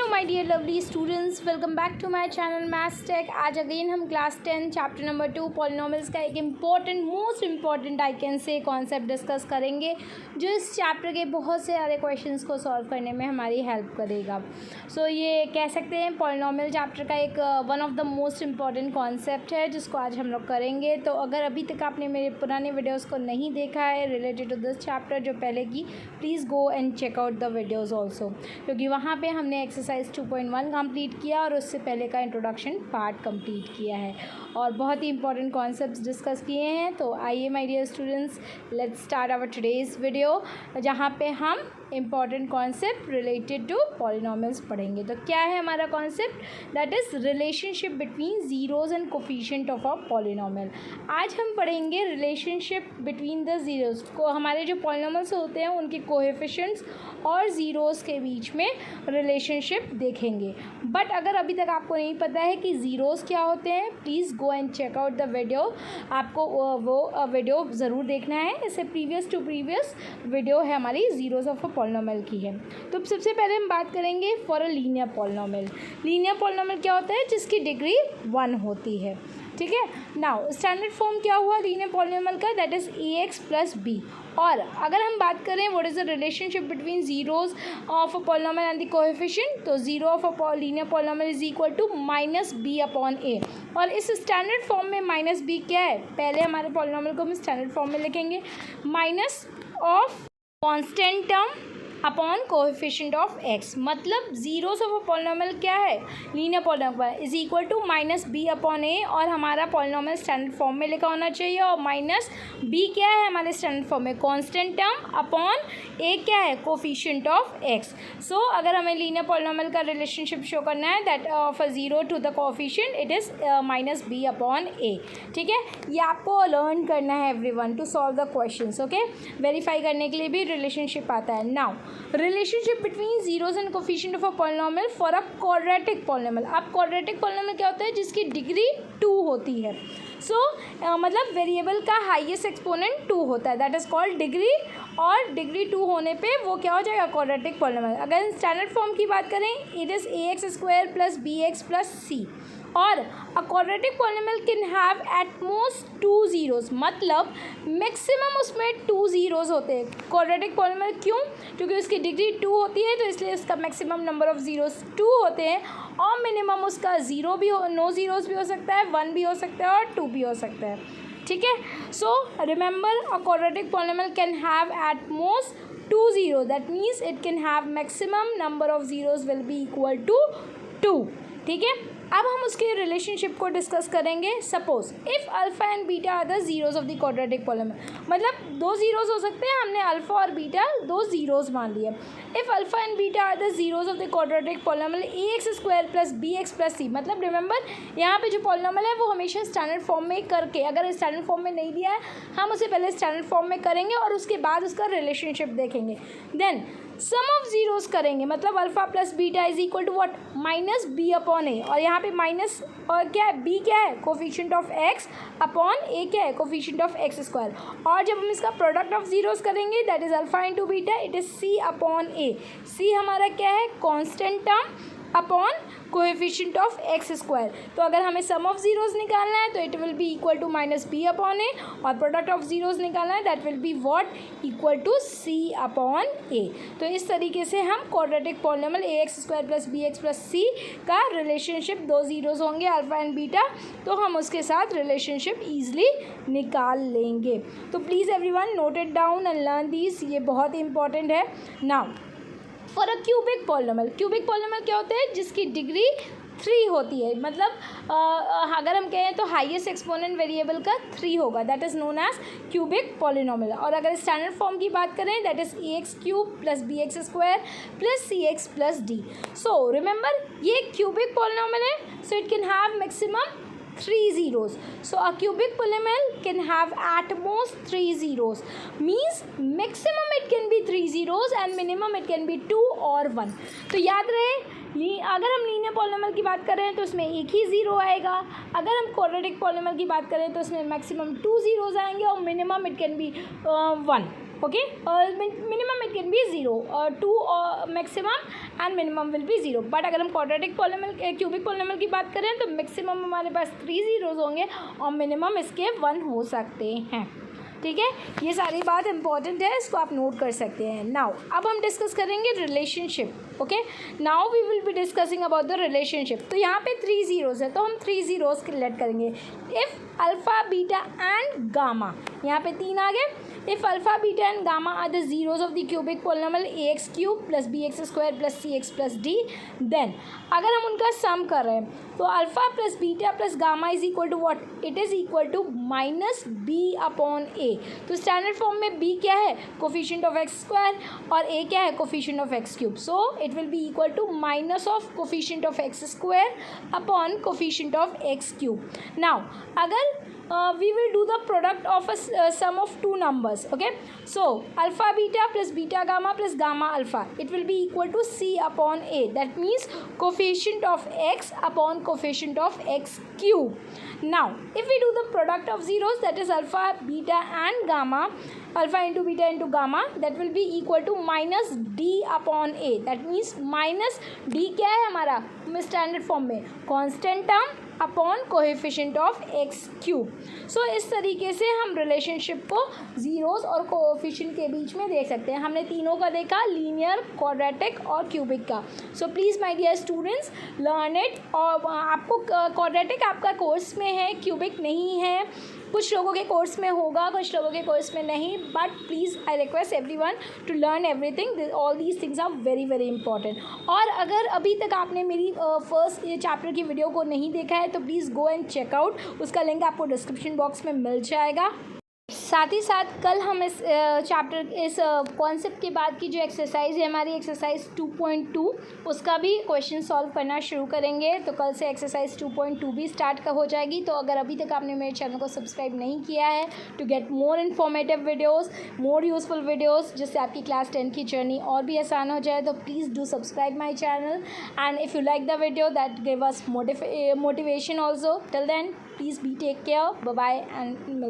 Hello my dear lovely students, welcome back to my channel maths tech. आज again हम class 10 chapter number 2 polynomials का एक important most important I can say concept discuss करेंगे जो इस chapter के बहुत से सारे क्वेश्चंस को सॉल्व करने में हमारी हेल्प करेगा। सो ये कह सकते हैं पॉलिनोमियल चैप्टर का एक one of the most important concept है जिसको आज हम लोग करेंगे। तो अगर अभी तक आपने मेरे पुराने वीडियोज़ को नहीं देखा है रिलेटेड टू दिस चैप्टर जो पहले की, please go and check out the videos also, क्योंकि वहाँ पे हमने एक्सरसाइज 2.1 कंप्लीट किया और उससे पहले का इंट्रोडक्शन पार्ट कंप्लीट किया है और बहुत ही इंपॉर्टेंट कॉन्सेप्ट्स डिस्कस किए हैं। तो आइए my dear students, let's start our today's video जहाँ पे हम important concept related to polynomials पढ़ेंगे। तो क्या है हमारा concept? That is relationship between zeros and coefficient of a polynomial. आज हम पढ़ेंगे रिलेशनशिप बिटवीन द ज़ीरोज़ को, हमारे जो पॉलिनोमियल्स होते हैं उनके कोएफिशिएंट्स और ज़ीरोज़ के बीच में रिलेशनशिप देखेंगे। बट अगर अभी तक आपको नहीं पता है कि ज़ीरोज़ क्या होते हैं, please go and check out the video. आपको वो वीडियो ज़रूर देखना है। इससे प्रीवियस टू प्रीवियस वीडियो है हमारी ज़ीरोज़ ऑफ अ पॉलिनोमियल की है। तो सबसे पहले हम बात करेंगे for a linear polynomial. Linear polynomial क्या होता है? जिसकी डिग्री 1 होती है। ठीक है। नाउ स्टैंडर्ड फॉर्म क्या हुआ लीनियर पॉलिनोमियल का? That is ax plus B. और अगर हम बात करें what is the relationship between zeros of a polynomial and the coefficient, तो zero of a linear polynomial is equal to minus B upon A. और इस standard form में minus B क्या है? पहले हमारे पॉलिनोमियल को हम स्टैंडर्ड फॉर्म में लिखेंगे, minus of constant term upon coefficient of x। मतलब ज़ीरोज़ ऑफ अ पॉलिनोमियल क्या है? Linear polynomial is equal to minus B upon A. और हमारा पॉलिनोमियल स्टैंडर्ड फॉर्म में लिखा होना चाहिए। और माइनस बी क्या है हमारे स्टैंडर्ड फॉर्म में? कांस्टेंट टर्म अपॉन ए क्या है? Coefficient of x। सो अगर हमें लीनियर पॉलिनोमियल का रिलेशनशिप शो करना है that of a zero to the coefficient it is minus B upon A. ठीक है, ये आपको लर्न करना है everyone to solve the questions. Okay, verify करने के लिए भी रिलेशनशिप आता है। Now relationship between zeros and coefficient of a polynomial for a quadratic polynomial. अब क्वाड्रेटिक पॉलिनोमियल क्या होता है? जिसकी डिग्री 2 होती है। मतलब वेरिएबल का हाईएस्ट एक्सपोनेंट 2 होता है, दैट इज़ कॉल्ड डिग्री। और डिग्री 2 होने पे वो क्या हो जाएगा? Quadratic polynomial. अगर स्टैंडर्ड फॉर्म की बात करें it is ax square plus B X plus C. और a quadratic polynomial can have at most 2 zeros. मतलब मैक्सिमम उसमें 2 ज़ीरोज़ होते हैं। क्वाड्रेटिक पॉलिनोमियल क्यों? क्योंकि उसकी डिग्री 2 होती है तो इसलिए उसका मैक्सिमम नंबर ऑफ ज़ीरोज़ 2 होते हैं और मिनिमम उसका 0 भी हो, नो ज़ीरोज़ भी हो सकता है, 1 भी हो सकता है और 2 भी हो सकता है। ठीक है। So remember a quadratic polynomial can have at most 2 zeros. That means it can have maximum number of zeros will be equal to 2। ठीक है, अब हम उसके रिलेशनशिप को डिस्कस करेंगे। Suppose if alpha and beta are the zeros of the quadratic polynomial. मतलब 2 zeros हो सकते हैं, हमने अल्फ़ा और बीटा 2 ज़ीरोज़ मान लिए। If alpha and beta are the zeros of the quadratic polynomial ax square plus B X plus C. मतलब remember यहाँ पे जो पॉलिनोमियल है वो हमेशा स्टैंडर्ड फॉर्म में करके, अगर स्टैंडर्ड फॉर्म में नहीं दिया है हम उसे पहले स्टैंडर्ड फॉर्म में करेंगे और उसके बाद उसका रिलेशनशिप देखेंगे। देन सम ऑफ ज़ीरोज़ करेंगे, मतलब alpha plus beta is equal to what? Minus B upon A. और यहाँ पे माइनस और क्या है? बी क्या है? Coefficient of X upon A क्या है? Coefficient of X square. और जब हम इसका प्रोडक्ट ऑफ ज़ीरोज़ करेंगे that is alpha into beta, it is C upon A. C हमारा क्या है? Constant term upon coefficient of X square. तो अगर हमें सम ऑफ ज़ीरोज़ निकालना है तो it will be equal to minus B upon A, और प्रोडक्ट ऑफ ज़ीरोज़ निकालना है that will be what? Equal to C upon A. तो इस तरीके से हम quadratic polynomial ax square plus B X plus C का रिलेशनशिप 2 ज़ीरोज़ होंगे अल्फ़ा एंड बीटा, तो हम उसके साथ रिलेशनशिप ईजिली निकाल लेंगे। तो please everyone note it down and learn these, ये बहुत ही इंपॉर्टेंट है। Now for a cubic polynomial. Cubic polynomial क्या होता है? जिसकी डिग्री 3 होती है। मतलब अगर हम कहें तो हाईएस्ट एक्सपोनेंट वेरिएबल का 3 होगा, that is known as cubic polynomial. और अगर स्टैंडर्ड फॉर्म की बात करें that is ax cube plus B x square plus c x plus d. So remember ये क्यूबिक पॉलिनोमियल है, so it can have maximum 3 zeros. So a cubic polynomial can have at most 3 zeros. Means maximum it can be 3 zeros and minimum it can be 2 or 1. तो याद रहे अगर हम linear polynomial की बात कर रहे हैं तो उसमें एक ही ज़ीरो आएगा। अगर हम क्वाड्रेटिक पॉलिनोमियल की बात करें तो उसमें मैक्सिमम 2 ज़ीरोज़ आएंगे और minimum it can be 1। okay. Minimum it can be 0, 2 maximum and minimum will be 0. But अगर हम क्वाड्रेटिक पॉलिनोमियल क्यूबिक पॉलिनोमियल की बात करें तो मैक्सिमम हमारे पास 3 जीरोज़ होंगे और मिनिमम इसके 1 हो सकते हैं, ठीक है। ये सारी बात इंपॉर्टेंट है, इसको आप नोट कर सकते हैं। नाउ अब हम डिस्कस करेंगे relationship, okay. Now we will be discussing about the relationship. तो यहाँ पे 3 जीरोज़ है तो हम 3 जीरोज़ लेट करेंगे। If alpha beta and gamma, यहाँ पे 3 आ गए। If alpha beta and gamma are the zeros of the cubic polynomial ax cube plus bx square plus cx plus d, then अगर हम उनका सम कर रहे हैं तो alpha plus beta plus gamma is equal to what, it is equal to minus B upon A. तो standard form में b क्या है, कोफिशिएंट ऑफ एक्स स्क्वायर, और a क्या है, coefficient of X cube. So it will be equal to minus of coefficient of X square upon coefficient of X cube. Now अगर we will do the product of a sum of two numbers, okay. So alpha beta plus beta gamma plus gamma alpha, it will be equal to c upon a, that means coefficient of x upon coefficient of x cube. Now if we do the product of zeros, that is alpha beta and gamma, alpha into beta into gamma, that will be equal to minus d upon a, that means minus d क्या है हमारा standard form में, constant term upon coefficient of X cube. So इस तरीके से हम relationship को zeros और कोएफिशिएंट के बीच में देख सकते हैं। हमने तीनों का देखा, लीनियर, क्वाड्रेटिक और क्यूबिक का। So please my dear students learn it. और आपको क्वाड्रेटिक आपका कोर्स में है, क्यूबिक नहीं है। कुछ लोगों के कोर्स में होगा, कुछ लोगों के कोर्स में नहीं, but please I request everyone to learn everything, all these things are very very important. और अगर अभी तक आपने मेरी फर्स्ट चैप्टर की वीडियो को नहीं देखा है तो प्लीज़ गो एंड चेकआउट, उसका लिंक आपको डिस्क्रिप्शन बॉक्स में मिल जाएगा। साथ ही साथ कल हम इस चैप्टर इस कॉन्सेप्ट के बाद की जो एक्सरसाइज है हमारी एक्सरसाइज 2.2, उसका भी क्वेश्चन सॉल्व करना शुरू करेंगे। तो कल से एक्सरसाइज 2.2 भी स्टार्ट हो जाएगी। तो अगर अभी तक आपने मेरे चैनल को सब्सक्राइब नहीं किया है, to get more informative videos, more useful videos, जिससे आपकी क्लास 10 की जर्नी और भी आसान हो जाए, तो please do subscribe my channel. And if you like the video that give us motivation also. Till then please be take care, bye bye and